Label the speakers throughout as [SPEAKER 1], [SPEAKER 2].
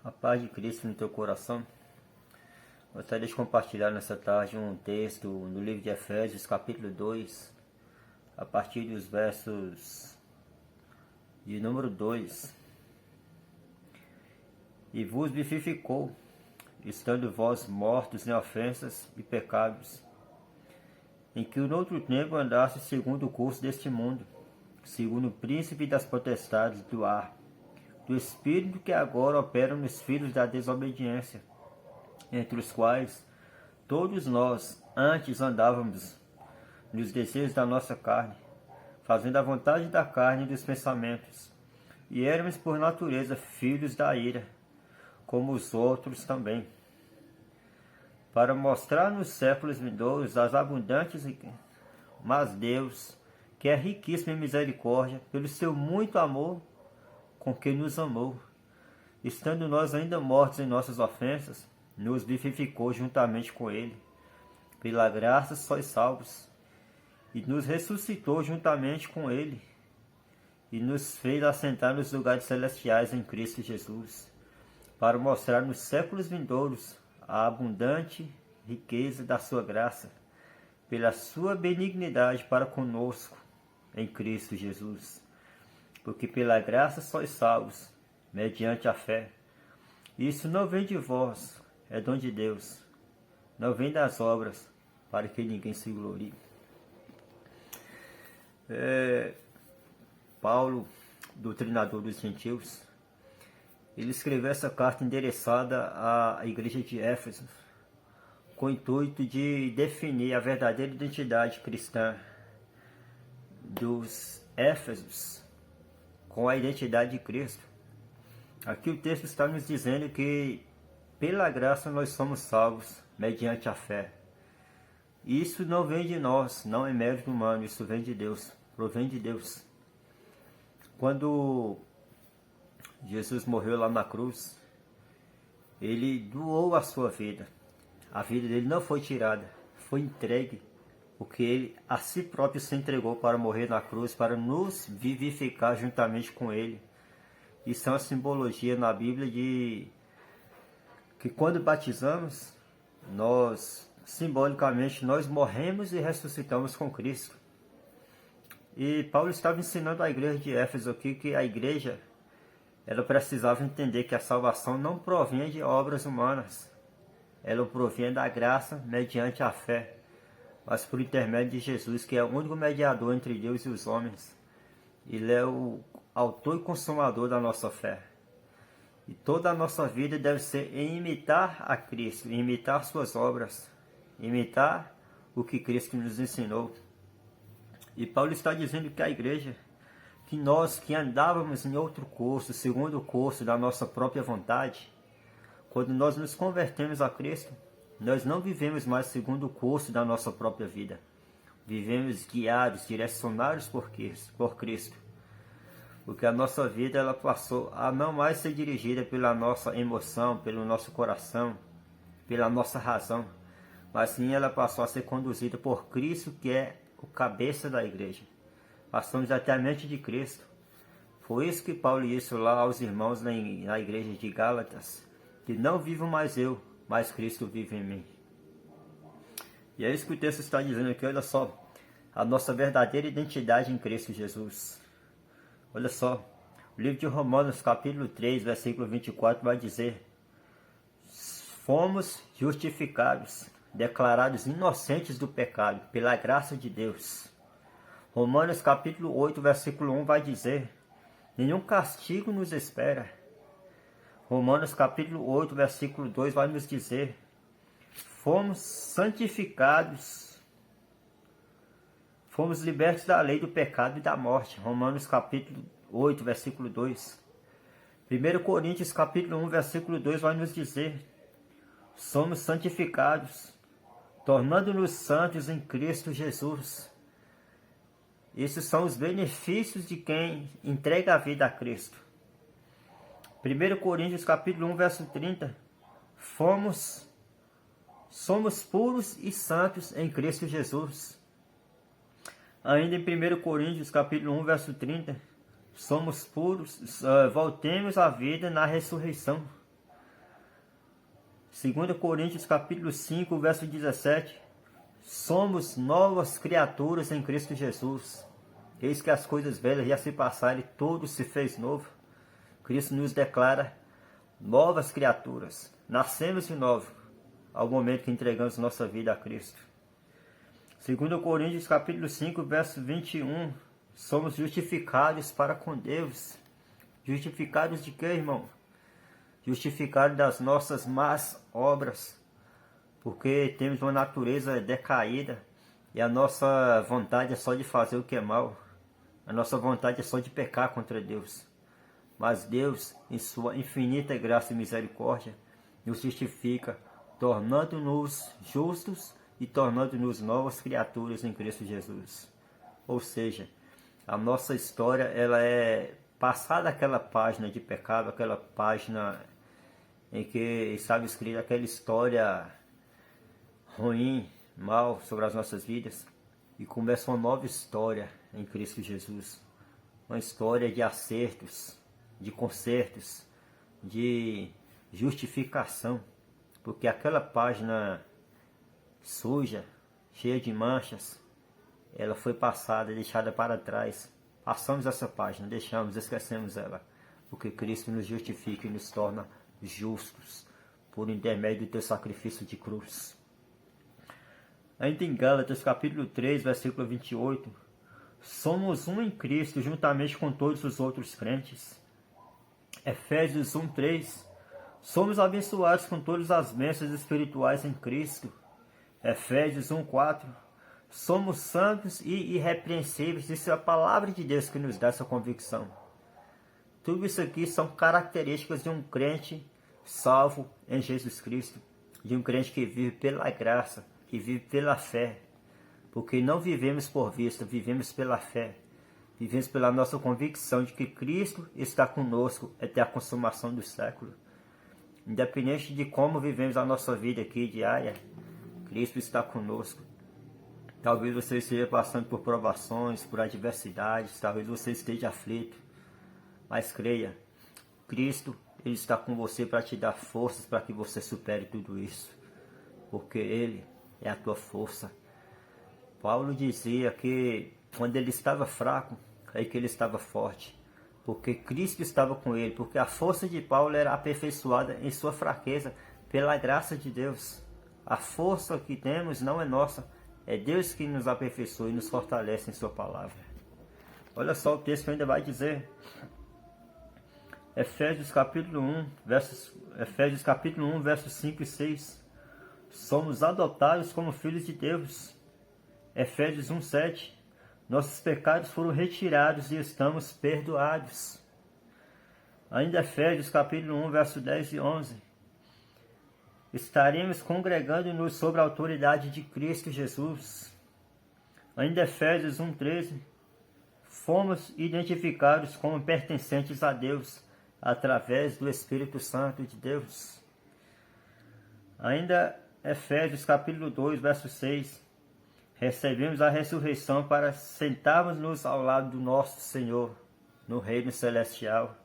[SPEAKER 1] A paz de Cristo no teu coração. Gostaria de compartilhar nessa tarde um texto no livro de Efésios, capítulo 2, a partir dos versos de número 2. E vos vivificou, estando vós mortos em ofensas e pecados, em que no outro tempo andaste segundo o curso deste mundo, segundo o príncipe das potestades do ar, do Espírito que agora opera nos filhos da desobediência, entre os quais todos nós antes andávamos nos desejos da nossa carne, fazendo a vontade da carne e dos pensamentos, e éramos por natureza filhos da ira, como os outros também, para mostrar nos séculos vindouros as abundantes riquezas. Mas Deus, que é riquíssimo em misericórdia, pelo seu muito amor com que nos amou, estando nós ainda mortos em nossas ofensas, nos vivificou juntamente com Ele. Pela graça sois salvos, e nos ressuscitou juntamente com Ele, e nos fez assentar nos lugares celestiais em Cristo Jesus, para mostrar nos séculos vindouros a abundante riqueza da sua graça, pela sua benignidade para conosco em Cristo Jesus. Porque pela graça sois salvos, mediante a fé. Isso não vem de vós, é dom de Deus. Não vem das obras, para que ninguém se glorie. Paulo, doutrinador dos gentios, ele escreveu essa carta endereçada à igreja de Éfeso, com o intuito de definir a verdadeira identidade cristã dos Éfesos, com a identidade de Cristo. Aqui o texto está nos dizendo que pela graça nós somos salvos mediante a fé. Isso não vem de nós, não é mérito humano, isso vem de Deus, provém de Deus. Quando Jesus morreu lá na cruz, ele doou a sua vida. A vida dele não foi tirada, foi entregue, porque ele a si próprio se entregou para morrer na cruz, para nos vivificar juntamente com ele. Isso é uma simbologia na Bíblia de que quando batizamos, simbolicamente, nós morremos e ressuscitamos com Cristo. E Paulo estava ensinando à igreja de Éfeso aqui que a igreja ela precisava entender que a salvação não provinha de obras humanas, ela provinha da graça mediante a fé, mas por intermédio de Jesus, que é o único mediador entre Deus e os homens. Ele é o autor e consumador da nossa fé. E toda a nossa vida deve ser em imitar a Cristo, em imitar suas obras, imitar o que Cristo nos ensinou. E Paulo está dizendo que a igreja, que nós que andávamos em outro curso, segundo o curso da nossa própria vontade, quando nós nos convertemos a Cristo, nós não vivemos mais segundo o curso da nossa própria vida. Vivemos guiados, direcionados por Cristo. Porque a nossa vida ela passou a não mais ser dirigida pela nossa emoção, pelo nosso coração, pela nossa razão, mas sim ela passou a ser conduzida por Cristo, que é o cabeça da igreja. Passamos até a mente de Cristo. Foi isso que Paulo disse lá aos irmãos na igreja de Gálatas, que não vivo mais eu, mas Cristo vive em mim. E é isso que o texto está dizendo aqui, olha só, a nossa verdadeira identidade em Cristo Jesus. Olha só, o livro de Romanos, capítulo 3, versículo 24, vai dizer: fomos justificados, declarados inocentes do pecado, pela graça de Deus. Romanos, capítulo 8, versículo 1, vai dizer: nenhum castigo nos espera. Romanos, capítulo 8, versículo 2, vai nos dizer: fomos santificados, fomos libertos da lei do pecado e da morte. Romanos capítulo 8, versículo 2. 1 Coríntios capítulo 1, versículo 2 vai nos dizer: somos santificados, tornando-nos santos em Cristo Jesus. Esses são os benefícios de quem entrega a vida a Cristo. 1 Coríntios capítulo 1, verso 30. Somos puros e santos em Cristo Jesus. Ainda em 1 Coríntios capítulo 1, verso 30, somos puros, voltemos à vida na ressurreição. 2 Coríntios capítulo 5, verso 17. Somos novas criaturas em Cristo Jesus. Eis que as coisas velhas já se passaram e tudo se fez novo. Cristo nos declara novas criaturas. Nascemos de novo ao momento que entregamos nossa vida a Cristo. 2 Coríntios capítulo 5, verso 21. Somos justificados para com Deus. Justificados de quê, irmão? Justificados das nossas más obras. Porque temos uma natureza decaída e a nossa vontade é só de fazer o que é mal. A nossa vontade é só de pecar contra Deus. Mas Deus, em sua infinita graça e misericórdia, nos justifica, tornando-nos justos e tornando-nos novas criaturas em Cristo Jesus. Ou seja, a nossa história ela é passada aquela página de pecado, aquela página em que estava escrita aquela história ruim, mal sobre as nossas vidas, e começa uma nova história em Cristo Jesus. Uma história de acertos, de consertos, de justificação, porque aquela página suja, cheia de manchas, ela foi passada, deixada para trás. Passamos essa página, deixamos, esquecemos ela, porque Cristo nos justifica e nos torna justos por intermédio do teu sacrifício de cruz. Ainda em Gálatas capítulo 3, versículo 28, somos um em Cristo juntamente com todos os outros crentes. Efésios 1, 3, somos abençoados com todas as bênçãos espirituais em Cristo. Efésios 1, 4, somos santos e irrepreensíveis. Isso é a palavra de Deus que nos dá essa convicção. Tudo isso aqui são características de um crente salvo em Jesus Cristo, de um crente que vive pela graça, que vive pela fé, porque não vivemos por vista, vivemos pela fé, vivemos pela nossa convicção de que Cristo está conosco até a consumação do século. Independente de como vivemos a nossa vida aqui diária, Cristo está conosco. Talvez você esteja passando por provações, por adversidades, talvez você esteja aflito, mas creia, Cristo Ele está com você para te dar forças para que você supere tudo isso, porque Ele é a tua força. Paulo dizia que quando ele estava fraco, é que ele estava forte, porque Cristo estava com ele, porque a força de Paulo era aperfeiçoada em sua fraqueza, pela graça de Deus. A força que temos não é nossa, é Deus que nos aperfeiçoa e nos fortalece em sua palavra. Olha só o texto que ainda vai dizer. Efésios capítulo 1, versos 5 e 6. Somos adotados como filhos de Deus. Efésios 1, 7. Nossos pecados foram retirados e estamos perdoados. Ainda Efésios capítulo 1, verso 10 e 11. Estaremos congregando-nos sob a autoridade de Cristo Jesus. Ainda Efésios 1, 13. Fomos identificados como pertencentes a Deus através do Espírito Santo de Deus. Ainda Efésios capítulo 2, verso 6. Recebemos a ressurreição para sentarmos-nos ao lado do nosso Senhor no reino celestial.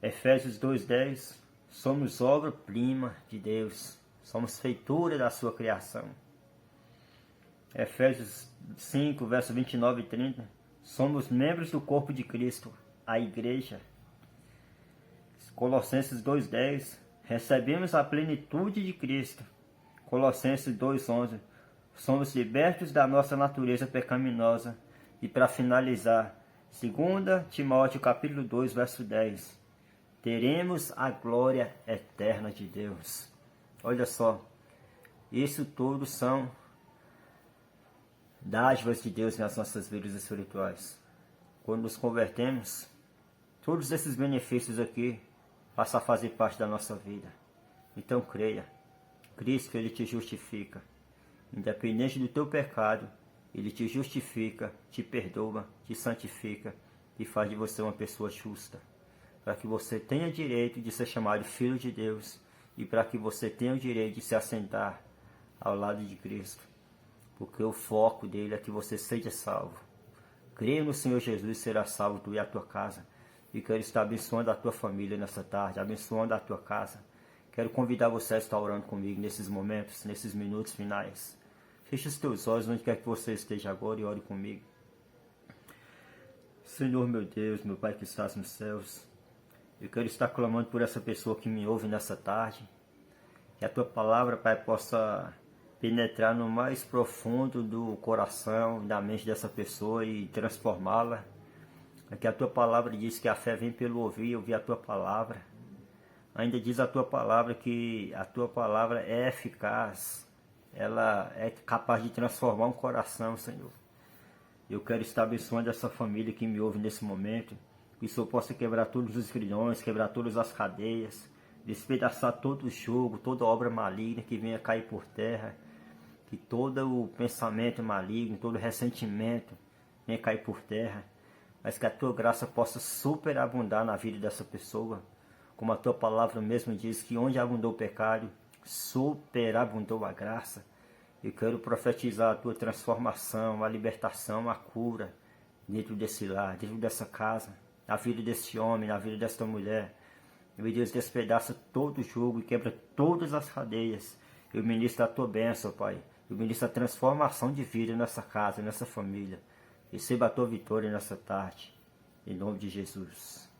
[SPEAKER 1] Efésios 2:10. Somos obra-prima de Deus, somos feitura da sua criação. Efésios 5, verso 29 e 30. Somos membros do corpo de Cristo, a igreja. Colossenses 2:10. Recebemos a plenitude de Cristo. Colossenses 2:11. Somos libertos da nossa natureza pecaminosa. E para finalizar, 2 Timóteo capítulo 2, verso 10. Teremos a glória eterna de Deus. Olha só, isso tudo são dádivas de Deus nas nossas vidas espirituais. Quando nos convertemos, todos esses benefícios aqui passam a fazer parte da nossa vida. Então creia, Cristo Ele te justifica. Independente do teu pecado, Ele te justifica, te perdoa, te santifica e faz de você uma pessoa justa. Para que você tenha direito de ser chamado filho de Deus e para que você tenha o direito de se assentar ao lado de Cristo. Porque o foco dele é que você seja salvo. Creia no Senhor Jesus e será salvo tu e a tua casa. E quero estar abençoando a tua família nessa tarde, abençoando a tua casa. Quero convidar você a estar orando comigo nesses momentos, nesses minutos finais. Feche os teus olhos onde quer que você esteja agora e ore comigo. Senhor meu Deus, meu Pai que estás nos céus, eu quero estar clamando por essa pessoa que me ouve nessa tarde. Que a Tua palavra, Pai, possa penetrar no mais profundo do coração, da mente dessa pessoa e transformá-la. Que a Tua palavra diz que a fé vem pelo ouvir a Tua palavra. Ainda diz a Tua palavra que a Tua palavra é eficaz. Ela é capaz de transformar um coração, Senhor. Eu quero estar abençoando essa família que me ouve nesse momento. Que o Senhor possa quebrar todos os grilhões, quebrar todas as cadeias, despedaçar todo o jogo, toda obra maligna que venha cair por terra. Que todo o pensamento maligno, todo o ressentimento venha cair por terra. Mas que a Tua graça possa superabundar na vida dessa pessoa. Como a Tua palavra mesmo diz que onde abundou o pecado, superabundou a graça. Eu quero profetizar a Tua transformação, a libertação, a cura dentro desse lar, dentro dessa casa, na vida desse homem, na vida desta mulher. Meu Deus, despedaça todo o jugo e quebra todas as cadeias. Eu ministro a Tua bênção, Pai. Eu ministro a transformação de vida nessa casa, nessa família. Receba a Tua vitória nessa tarde. Em nome de Jesus.